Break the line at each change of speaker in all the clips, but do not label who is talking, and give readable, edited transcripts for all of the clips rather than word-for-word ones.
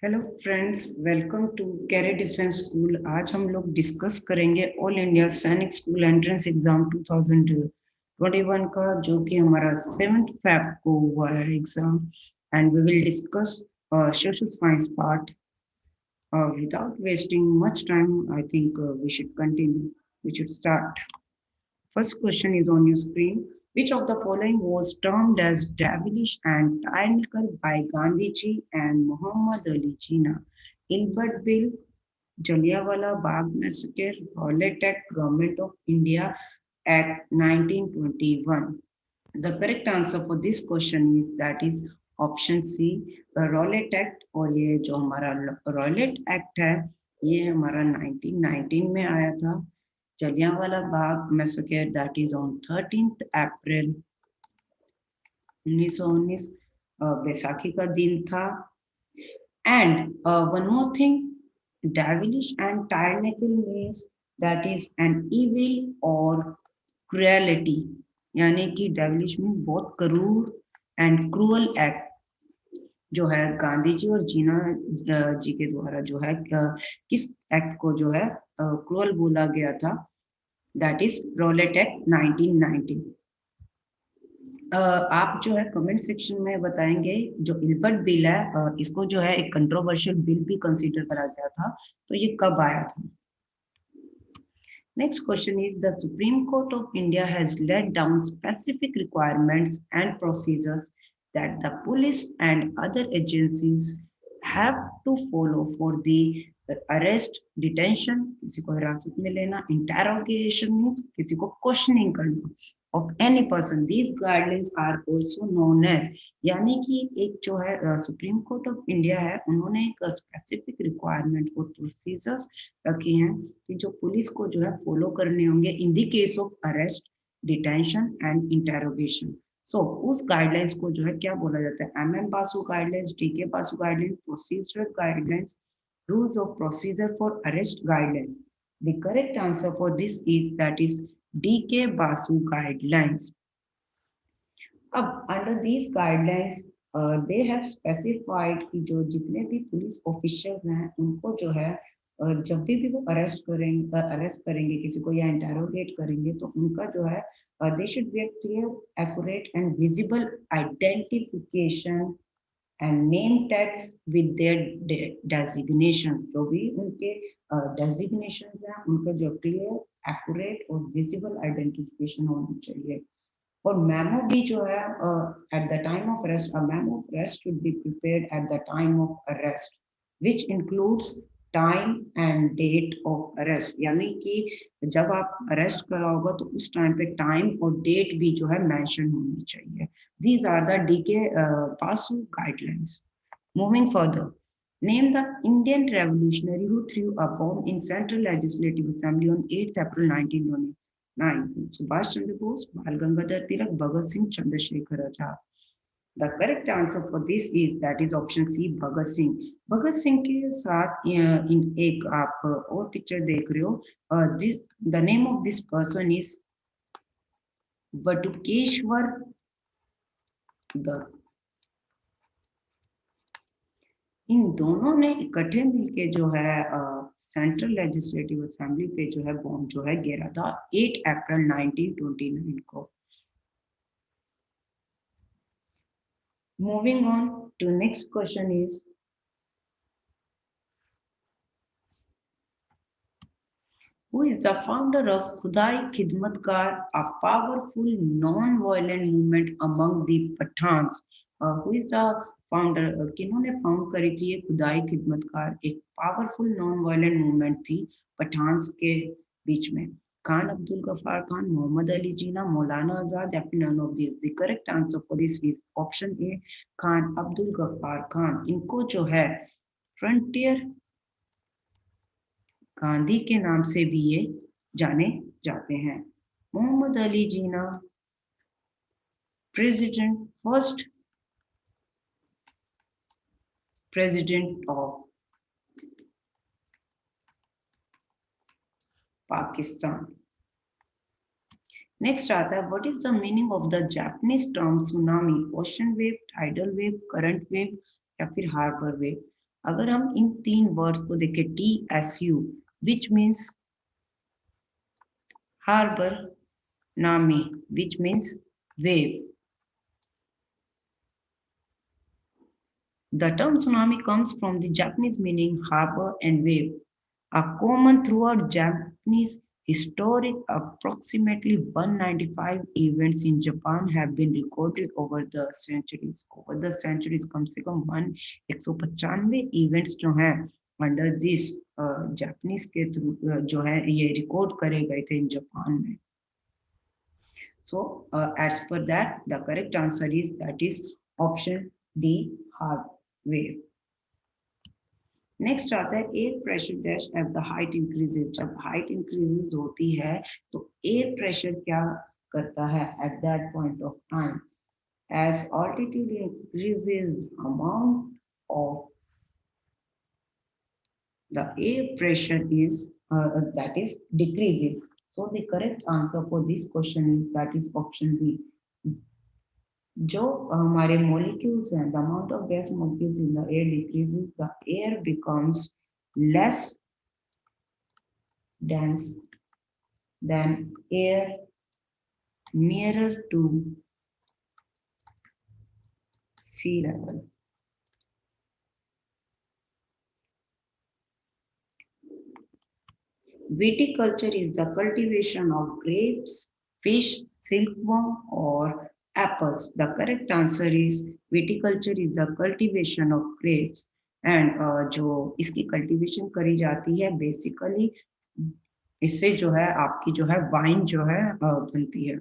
Hello friends, welcome to career defence school. आज हम लोग डिस्कस करेंगे all India Sainik school entrance exam 2021 का, जो कि हमारा 7 फैब को हुआ है exam. And we will discuss social science part. Without wasting much time, I think we should continue, we should start. First question is on your screen. Which of the following was termed as devilish and tyrannical by Gandhiji and Muhammad Ali Jinnah? Ilbertville, Jallianwala Bagh Massacre, Rowlatt Act, Government of India Act 1921. The correct answer for this question is that is option C, Rowlatt act. और ये जो हमारा Rowlatt act है, ये हमारा 1919 में आया था। Jallianwala Bagh massacre that is on 13 अप्रैल 1919, बैसाखी का दिन था। And one more thing, devilish and tyrannical means that is an evil or cruelty, यानी कि devilish means बहुत क्रूर एंड क्रूअल एक्ट जो है गांधी जी और जीना जी के द्वारा जो है किस एक्ट को जो है क्रूअल बोला गया था, दैट इज रॉलेट एक्ट 1919। आप जो है कमेंट सेक्शन में बताएंगे जो इल्बर्ट बिल है, इसको जो है एक कंट्रोवर्शियल बिल भी कंसीडर करा गया था, तो ये कब आया था। Next question is, the Supreme Court of India has laid down specific requirements and procedures that the police and other agencies have to follow for the arrest, detention, किसी को हिरासत में लेना, interrogation means किसी को questioning करना of any person. These guidelines are also known as, यानी कि एक जो है सुप्रीम कोर्ट ऑफ इंडिया है, उन्होंने एक स्पेसिफिक रिक्वायरमेंट और प्रोसीजर्स रखी हैं कि जो पुलिस को जो है फॉलो करने होंगे in the case of arrest, detention and interrogation. So उस गाइडलाइंस को जो है क्या बोला जाता है, M Basu guidelines, D K. Basu guidelines, procedural guidelines, rules of procedure for arrest guidelines. The correct answer for this is that is D.K. Basu guidelines. अब under these guidelines they have specified कि जो जितने भी पुलिस ऑफिशियल हैं उनको जो है जब भी वो अरेस्ट करेंगे किसी को या इंटेरोगेट करेंगे, तो उनका जो है they should be clear, accurate and visible identification and name tags with their designations. जो भी उनके डेजिग्नेशंस हैं उनका जो क्लियर, एक्यूरेट और विजिबल आइडेंटिफिकेशन होनी चाहिए। और मेमो भी जो है at the time of arrest, a memo of arrest should be prepared at the time of arrest which includes time and date of arrest, यानी कि जब आप अरेस्ट करा होगा तो उस टाइम पे टाइम और डेट भी जो है मेंशन होनी चाहिए। These are the D K. Basu guidelines. Moving further, name the Indian revolutionary who threw a bomb in Central Legislative Assembly on 8th April 1929. Subhash Chandra Bose, Bal Gangadhar Tilak, Bhagat Singh, Chandrasekhar Azad. The correct answer for this is that is option C, Bhagat Singh. Bhagat Singh के साथ इन एक आप और picture देख रहे हो, the name of this person is Batukeshwar Dutt. इन दोनों ने इकट्ठे मिलके जो है सेंट्रल लेजिस्लेटिव असेंबली पे जो है बॉम्ब जो है गिरा था 8 अप्रैल 1929 को। Moving on to next question is, who is the founder of Khudai Khidmatgar, a powerful non-violent movement among the Pathans? Who is the founder, किन्होंने फाउंड करी थी ये खुदाई खिदमतकार? एक पावरफुल नॉन वायलेंट मूवमेंट थी पठान्स के बीच में। खान अब्दुल गफ्फार खान, मोहम्मद अली जिन्ना, मौलाना आजाद या फिर none of this? The correct answer for this is option A, Khan Abdul Ghaffar Khan. इनको जो है फ्रंटियर गांधी के नाम से भी ये जाने जाते हैं। Mohammad Ali Jinnah, president, first president of Pakistan. Next आता है, what is the meaning of the Japanese term tsunami? Ocean wave, tidal wave, current wave या फिर हार्बर वेव? अगर हम इन तीन वर्ड्स को देखें, TSU, विच मीन्स हार्बर, नामी, which means wave. The term tsunami comes from the Japanese meaning harbor and wave, a common throughout Japanese historic. Approximately 195 events in Japan have been recorded over the centuries. Over the centuries, कम से कम 195 events जो हैं under this Japanese के through जो है ये record करे गए थे in Japan में. So as per that, the correct answer is that is option D, hard wave. Next आता है air pressure dash at the height increases. जब हाइट इंक्रीजेस होती है तो एयर प्रेशर क्या करता है at that point of time. As altitude increases, amount of the air pressure is that is decreases. So the correct answer for this question is that is option B. जो हमारे molecules हैं, the amount of gas molecules in the air decreases, the air becomes less dense than air nearer to sea level. Viticulture is the cultivation of grapes, fish, silkworm, or apples. The correct answer is viticulture is the cultivation of grapes. And जो इसकी cultivation करी जाती है basically इससे जो है आपकी जो है वाइन जो है बनती है.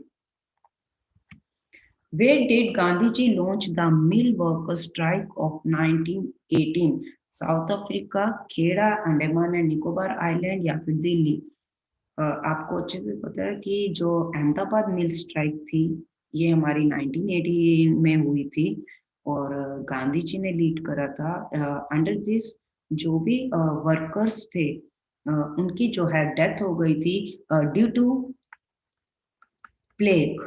Where did Gandhiji launch the mill workers strike of 1918? South Africa, Kheda, Andaman and Nicobar island या फिर दिल्ली. आपको अच्छे से पता है कि जो अहमदाबाद मिल स्ट्राइक थी ये हमारी 1918 में हुई थी और गांधी जी ने लीड करा था. अंडर दिस जो भी वर्कर्स थे उनकी जो है डेथ हो गई थी ड्यू टू प्लेग.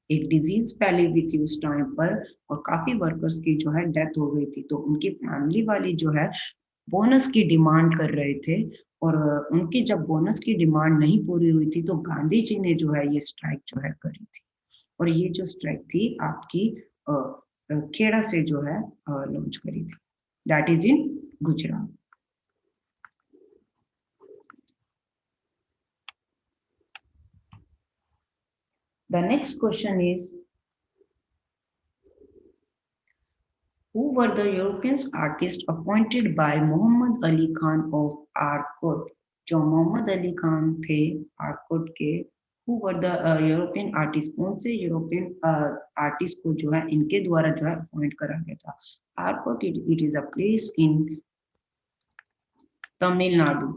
एक डिजीज फैली हुई थी उस टाइम पर और काफी वर्कर्स की जो है डेथ हो गई थी. तो उनकी फैमिली वाली जो है बोनस की डिमांड कर रहे थे और उनकी जब बोनस की डिमांड नहीं पूरी हुई थी तो गांधी जी ने जो है ये स्ट्राइक जो है करी थी. और ये जो स्ट्राइक थी आपकी खेड़ा से जो है लॉन्च करी थी. That is in Gujarat. The next question is, who were the European artists appointed by Muhammad Ali Khan of Arcot? जो मोहम्मद अली खान थे आर्कोट के, who were the European artists? कौन से यूरोपियन आर्टिस्ट को जो है इनके द्वारा जो है अपॉइंट करा गया था. Arcot it is a place in Tamil Nadu.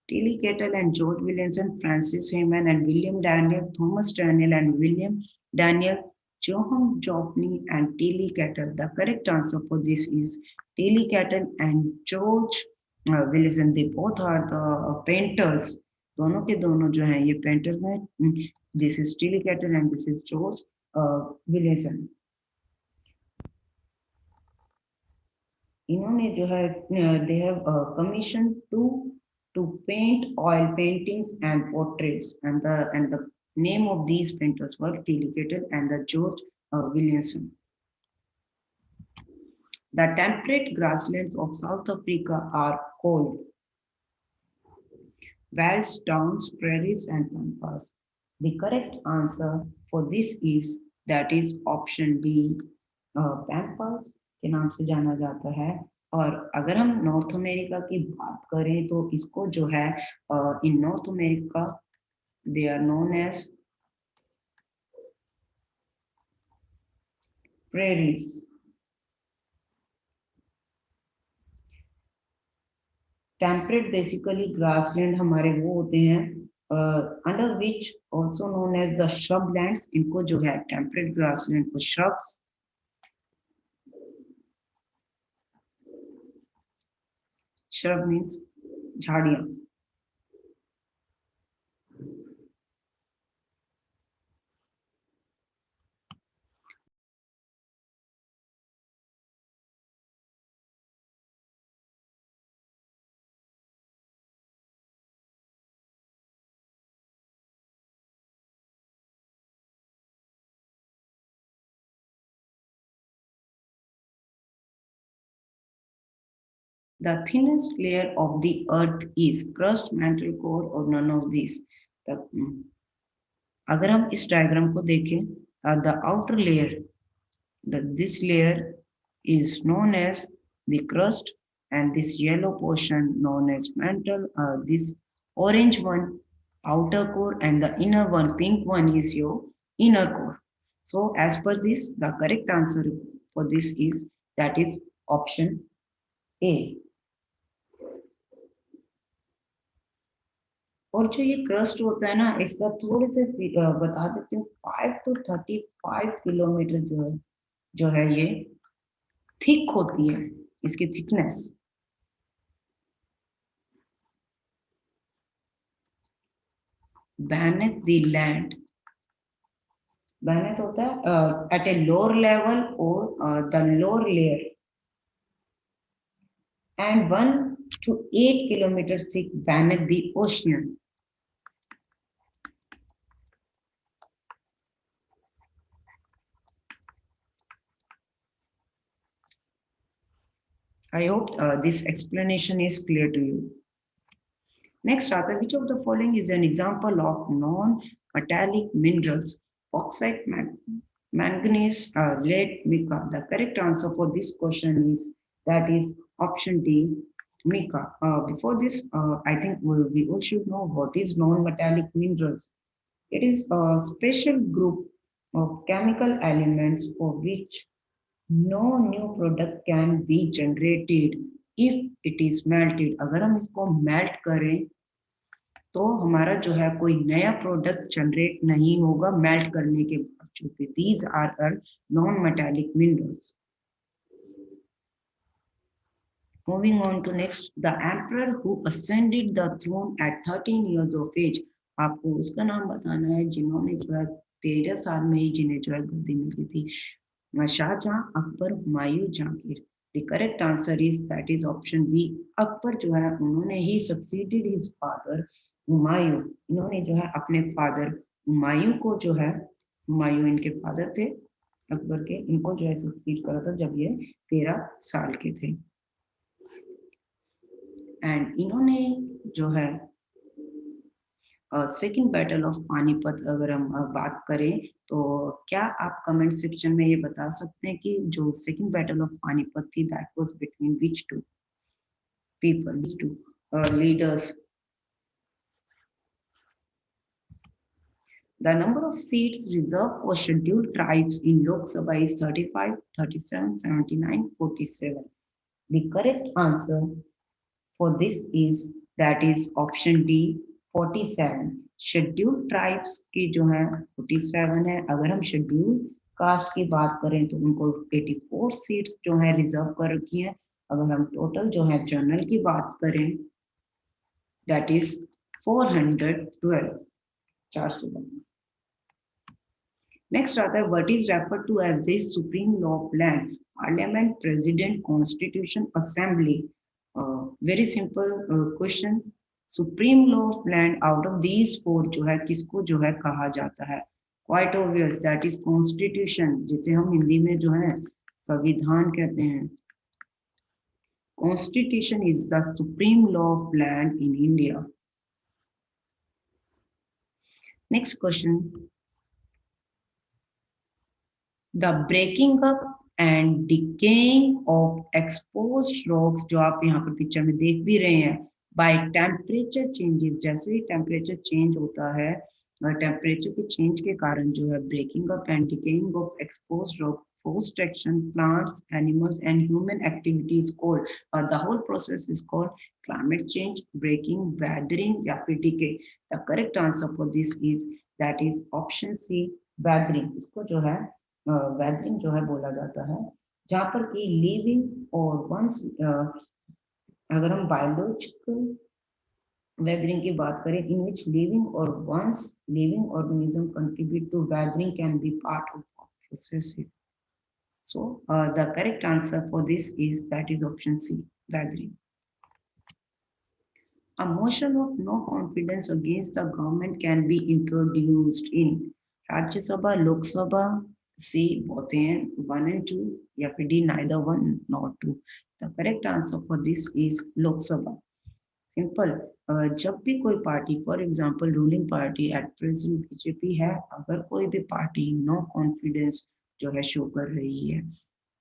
Tilly Kettle and George Williamson, Francis Heyman and William Daniel, Thomas Daniel and William Daniel, Johann Jopney and Tilly Kettle. The correct answer for this is Tilly Kettle and George Williamson. They both are the painters. दोनों के दोनों जो हैं ये painters हैं. This is Tilly Kettle and this is George Williamson. इन्होंने जो है they have commissioned to paint oil paintings and portraits, and the name of these painters were Tilly Kettle and the George Williamson. The temperate grasslands of South Africa are called valleys, downs, prairies, and pampas. The correct answer for this is that is option B, pampas के नाम से जाना जाता है. और अगर हम north America की बात करें तो इसको जो है in North America they are known as prairies. Temperate basically grassland हमारे वो होते हैं under which also known as the shrub lands. इनको जो है टेम्परेट ग्रासलैंड को श्रब्स, श्रब मीन्स झाड़ियां. The thinnest layer of the earth is crust, mantle, core or none of these. The, अगर हम इस डायग्राम को देखें, the outer layer, this layer is known as the crust, and this yellow portion known as mantle. This orange one, outer core, and the inner one, pink one, is your inner core. So as per this, the correct answer for this is, that is option A. और जो ये crust होता है ना, इसका थोड़े से बता देती हूँ, 5 to 35 किलोमीटर जो है ये थिक होती है, इसकी thickness. beneath the land, beneath होता है at a lower level or the lower layer, and 1 to 8 kilometer thick beneath the ocean. I hope this explanation is clear to you. Next, Arthur, which of the following is an example of non-metallic minerals? Bauxite, manganese, lead, mica. The correct answer for this question is, that is option D, mica. Before this, I think we all should know what is non-metallic minerals. It is a special group of chemical elements for which no new product can be generated if it is melted. अगर हम इसको melt करें तो हमारा जो है कोई नया प्रोडक्ट जनरेट नहीं होगा मेल्ट करने के बाद, चूंकि these are non-metallic minerals. Moving on to next, the emperor who ascended the throne at 13 years of age. आपको उसका नाम बताना है जिन्होंने जो है 13 साल में ही जिन्हें जो है गद्दी मिली थी। Shahjahan, Akbar, Humayun, Jahangir. The correct answer is, that is option B. Akbar जो है उन्होंने ही succeeded his father हुमायूं. इन्होंने जो है अपने फादर हुमायूं को जो है, हुमायूं इनके फादर थे अकबर के, इनको जो है सक्सीड करा था जब ये 13 साल के थे। एंड इन्होंने जो है सेकेंड बैटल ऑफ पानीपत अगर हम बात करें तो क्या आप कमेंट सेक्शन में ये बता सकते हैं कि जो सेकेंड बैटल ऑफ पानीपत थी, that was between which two people, two leaders? The number of seats reserved for scheduled tribes in Lok Sabha is 35, 37, 79, 47. The correct answer for this is, that is option D, 47. Scheduled tribes की जो है 47 है। अगर हम schedule caste की बात करें तो उनको 84 सीट्स जो है रिजर्व कर रखी है। अगर हम टोटल जो है जनरल की बात करें, दैट इज 412, 412। नेक्स्ट आता है, what is referred to as the supreme law of land? Parliament, president, constitution, assembly? Very simple question. Supreme law of land out of these four जो है किसको जो है कहा जाता है? Quite obvious, that is constitution, जिसे हम हिंदी में जो है संविधान कहते हैं। Constitution is the supreme law of land in India. Next question, the breaking up and decaying of exposed rocks, जो आप यहाँ पर पिक्चर में देख भी रहे हैं, बाय टेम्परेचर चेंजेस, जैसे ही टेम्परेचर चेंज होता है, टेम्परेचर के चेंज के कारण जो है breaking up and decaying of exposed rock, post action, plants, animals and human activity is called, the whole process is called climate change, breaking, weathering या फिर decay. The correct answer for this is, that is option C, weathering. इसको जो है weathering जो है बोला जाता है, जहाँ पर कि living और once अगर हम बायोलॉजिकल weathering की बात करें, in which living or once living organism contribute to weathering can be part of process. So the correct answer for this is, that is option C, weathering. A motion of no confidence against the government can be introduced in Rajya Sabha, Lok Sabha, C both हैं 1 and 2, या फिर D neither 1 nor 2. The correct answer for this is Lok Sabha. Simple. जब भी कोई party, for example ruling party at present BJP है, अगर कोई भी पार्टी नो कॉन्फिडेंस जो है शो कर रही है,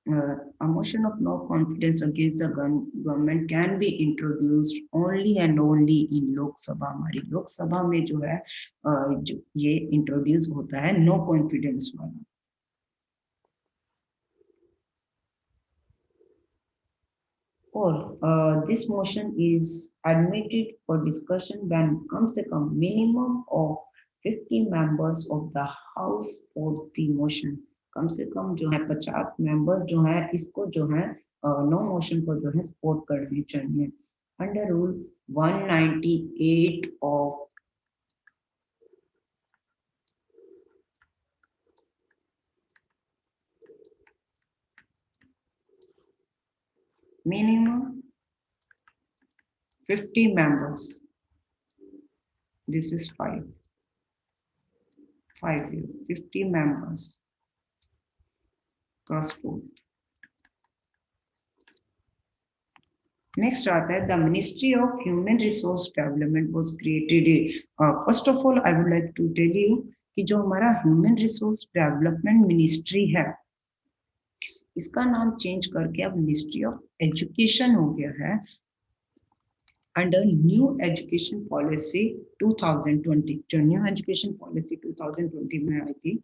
a motion of no confidence against the government can be introduced only and only in लोक सभा। हमारी लोक सभा में जो है जो ये इंट्रोड्यूस होता है नो कॉन्फिडेंस वाला। और this motion is admitted for discussion when कम से कम minimum of 50 members of the house for the motion. कम से कम जो है 50 मेंबर्स जो है इसको जो है नो मोशन को जो है सपोर्ट करनी चाहिए। Under rule 198 of minimum 50 members. This is 50 members. Cross vote. Next आता है, the Ministry of Human Resource Development was created. First of all, I would like to tell you कि जो हमारा Human Resource Development Ministry है, इसका नाम change करके अब मिनिस्ट्री ऑफ एजुकेशन हो गया है अंडर न्यू एजुकेशन पॉलिसी 2020। जो न्यू एजुकेशन पॉलिसी 2020 में आई थी,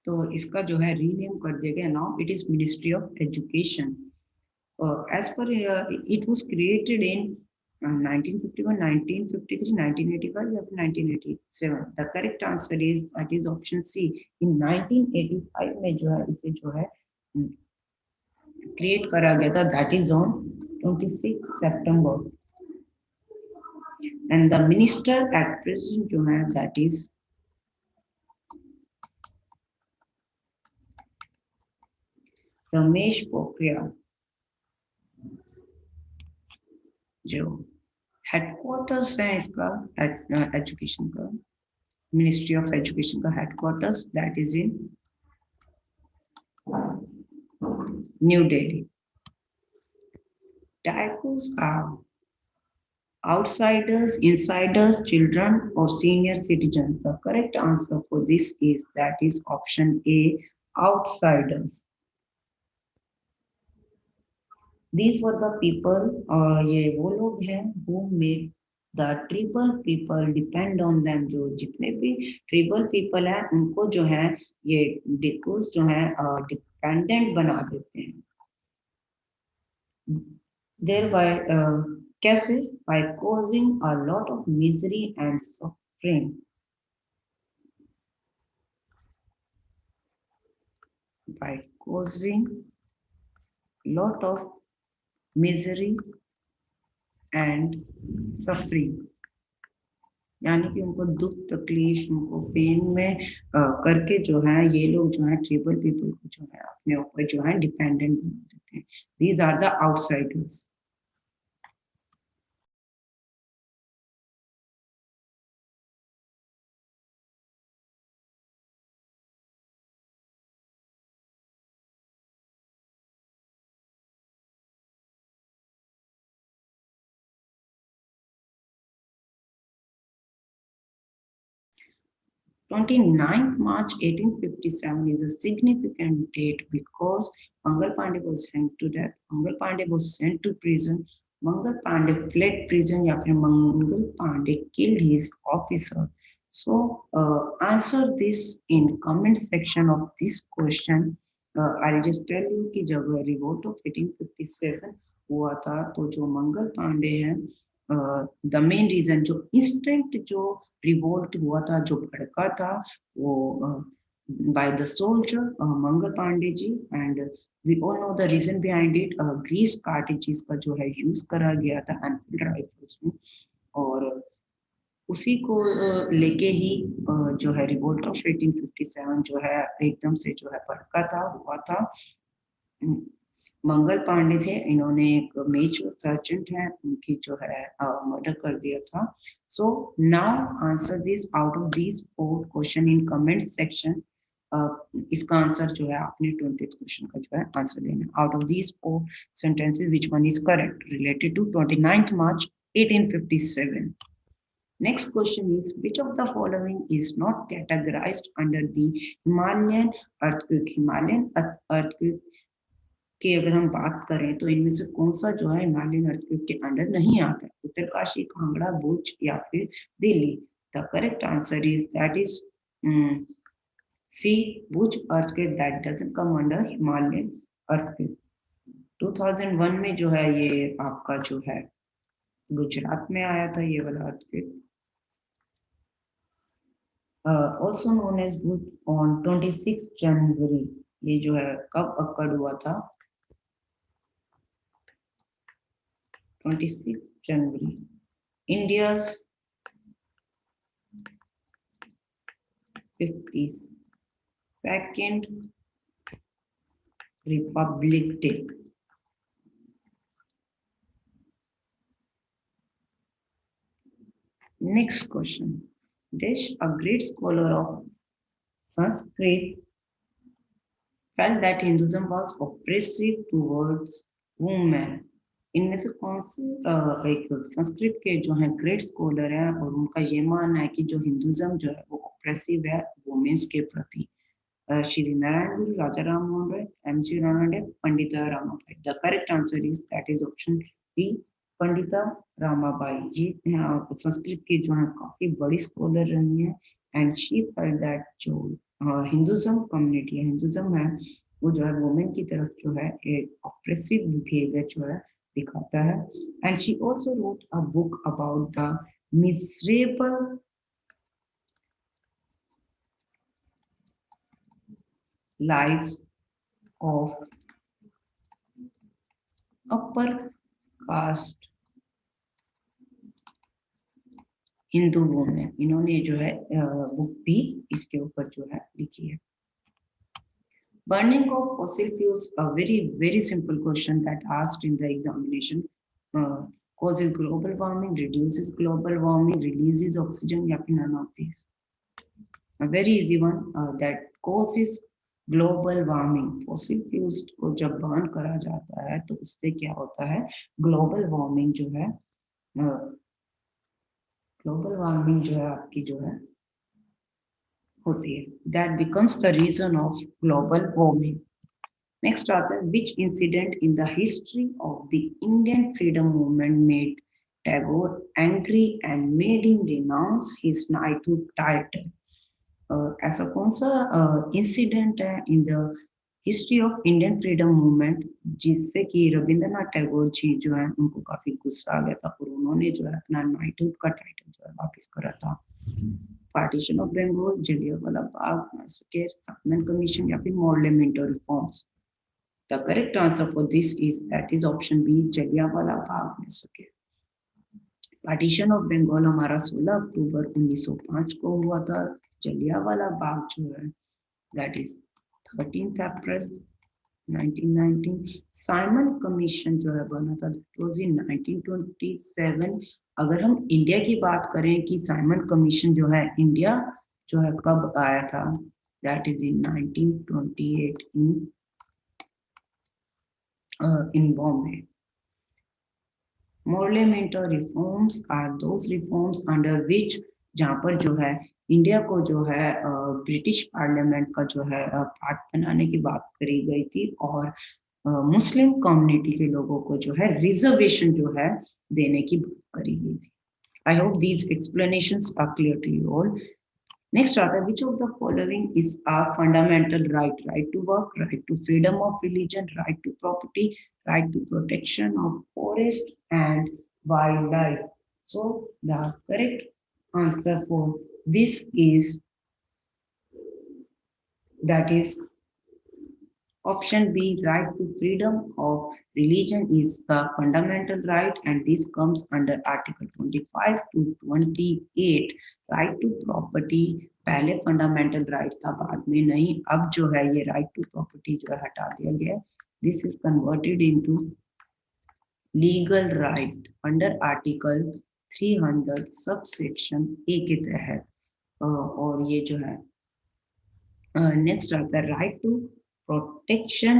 तो इसका जो है रीनेम कर दिया गया। Now it is ministry of education. as per it was created in 1951, 1953, 1985 or 1987। the correct answer is that is option C। in 1985 में जो है इसे जो है क्रिएट करा गया था, that is on 26 September. And the minister at present जो है दैट इज रमेश पोखरियाल। जो हेडक्वार्टर्स है इसका एजुकेशन का, मिनिस्ट्री ऑफ एजुकेशन का headquarters that is in new Delhi. Types are outsiders, insiders, children or senior citizens। The correct answer for this is that is option A, outsiders। These were the people, ये वो लोग हैं who made the tribal people depend on them। जो जितने भी ट्रिबल people है उनको जो है ये डिकोस जो है डिपेंडेंट बना देते हैं। Thereby कैसे? by causing a lot of misery and suffering। by causing lot of misery and suffering, यानी कि उनको दुख तकलीफ, उनको पेन में करके जो है ये लोग जो है ट्रिबल पीपल को जो है अपने ऊपर जो है डिपेंडेंट बना देते हैं। These are the outsiders. March 29, 1857 is a significant date because Mangal Pandey was hanged to death, Mangal Pandey was sent to prison, Mangal Pandey fled prison या फिर Mangal Pandey killed his officer। So answer this in comment section of this question। I'll just tell you कि जब revolt of 1857 हुआ था तो जो मंगल पांडे हैं, the main reason जो इंस्टेंट जो रिवोल्ट हुआ था, जो भड़का था, वो by the soldier Mangal Pandey ji. And we all know the reason behind it. Grease cartridges का जो है यूज करा गया था एनफील्ड राइफल्स में, और उसी को लेके ही जो है रिवोल्ट ऑफ 1857 जो है एकदम से जो है भड़का था, हुआ था। मंगल पांडे थे, इन्होंने एक मेजर सर्जेंट है उनकी जो है मर्डर कर दिया था। So now answer this out of these 4 question in comment section. इसका आंसर जो है आपने 20th क्वेश्चन का जो है आंसर देना। Out of these 4 sentences which one is correct related to 29th March 1857? Next question is, which of the following is not categorized under the Himalayan earthquake? Himalayan earthquake की अगर हम बात करें तो इनमें से कौन सा जो है हिमालयन अर्थक्वेक के अंडर नहीं आता? उत्तरकाशी, कांगड़ा, भुज या फिर Delhi? The correct answer is that is C, Bhuj earthquake that doesn't come under Himalayan earthquake. 2001 में जो है ये आपका जो है गुजरात में आया था ये वाला earthquake. Also known as Bhuj on 26 January, ये जो है कब अक्कड़ हुआ था? 26 January. India's 52nd Republic Day. Next question. Desh, a great scholar of Sanskrit, felt that Hinduism was oppressive towards women. इनमें से कौन से एक संस्कृत के जो है ग्रेट स्कॉलर है और उनका ये मानना है कि जो हिंदुज्म जो है वो ऑप्रेसिव है वुमेन्स के प्रति? श्री नारायण गुरु, राजा Ram Mohan Roy, MG. Ranade, Pandita Ramabai? The correct answer is that is option D, Pandita Ramabai. ये संस्कृत की जो है काफी बड़ी स्कॉलर रही है एंड शी फेल्ट दैट जो हिंदुज्म कम्युनिटी है, हिंदुज्म है, वो जो है वुमेन की तरफ जो है एक ऑप्रेसिव बिहेवियर जो है दिखाता है। And she also wrote a book about the miserable lives of upper caste Hindu women. इन्होंने जो है बुक भी इसके ऊपर जो है लिखी है। Burning of fossil fuels, a very simple question that asked in the examination. Causes global warming, reduces global warming, releases oxygen, या फिर none of these? A very easy one, that causes global warming. Fossil fuels को जब burn करा जाता है तो उससे क्या होता है? ग्लोबल वार्मिंग जो है, ग्लोबल वार्मिंग जो है आपकी जो है होती है। That becomes the reason of global warming. Next आता है, which incident in the history of the Indian freedom movement made Tagore angry and made him renounce his knighthood title? ऐसा कौन सा इंसिडेंट है in the history of Indian freedom movement जिससे कि रविंद्रनाथ टैगोर जी जो है उनको काफी गुस्सा आ गया था और उन्होंने जो है अपना नाइटहुड का टाइटल जो है वापस करा था? Partition of Bengal, Jallianwala Bagh massacre, Simon commission या फिर model reforms? The correct answer for this is that is option B, Jallianwala Bagh massacre. Partition of Bengal हमारा 16 अक्टूबर 1905 को हुआ था। जलियांवाला बाग जो है that is 13th April 1919। Simon commission जो है बना था दैट वाज इन 1927। अगर हम इंडिया की बात करें कि साइमन कमीशन जो है इंडिया जो है कब आया था, that is in 1928 in Bombay. Parliamentary reforms are those reforms under which, जहाँ पर जो है इंडिया को जो है ब्रिटिश पार्लियामेंट का जो है पार्ट बनाने की बात करी गई थी और मुस्लिम कम्युनिटी के लोगों को जो है रिजर्वेशन जो है देने की बात करी गई थी। I hope these explanations are clear to you all. Next आता है, which of the following is our fundamental right? Right to work, right to freedom of religion, right to property, right to protection of forest and wildlife? So the correct answer for this is that is option B, right to freedom of religion is the fundamental right and this comes under article 25 to 28. right to property पहले fundamental right था, बाद में नहीं, अब जो है ये right to property जो है हटा दिया गया। This is converted into legal right under article 300 subsection A के तहत। और ये जो है नेक्स्ट आता है right to protection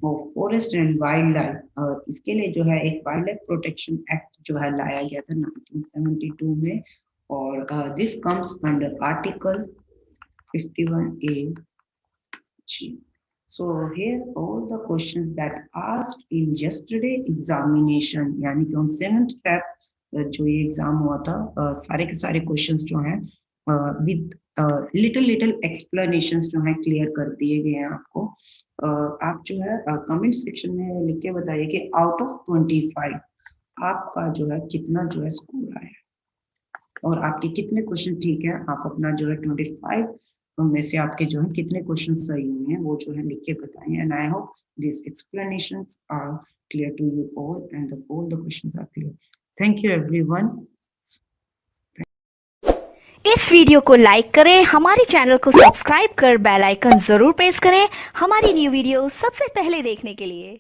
of forest and wild life. इसके लिए जो है एक वाइल्ड लाइफ प्रोटेक्शन एक्ट जो है लाया गया था 1972 में, और this comes under article 51A G. So here all the questions that asked in yesterday examination, यानी कि on 7th Feb जो ये एग्जाम हुआ था, सारे के सारे क्वेश्चंस जो हैं विद लिटिल लिटिल एक्सप्लेनेशंस जो हैं क्लियर कर दिए गए हैं आपको। आप जो है कमेंट सेक्शन में लिख के बताइए कि आउट ऑफ 25 आपका जो है कितना जो है स्कोर आया और आपके कितने क्वेश्चन ठीक है। आप अपना जो है 25 में से आपके जो है कितने क्वेश्चन सही हुए हैं वो जो है लिख के बताएं। And I hope this explanations are clear to you all and all the questions are clear. Thank you everyone.
इस वीडियो को लाइक करें, हमारे चैनल को सब्सक्राइब कर बेल आइकन जरूर प्रेस करें हमारी न्यू वीडियो सबसे पहले देखने के लिए।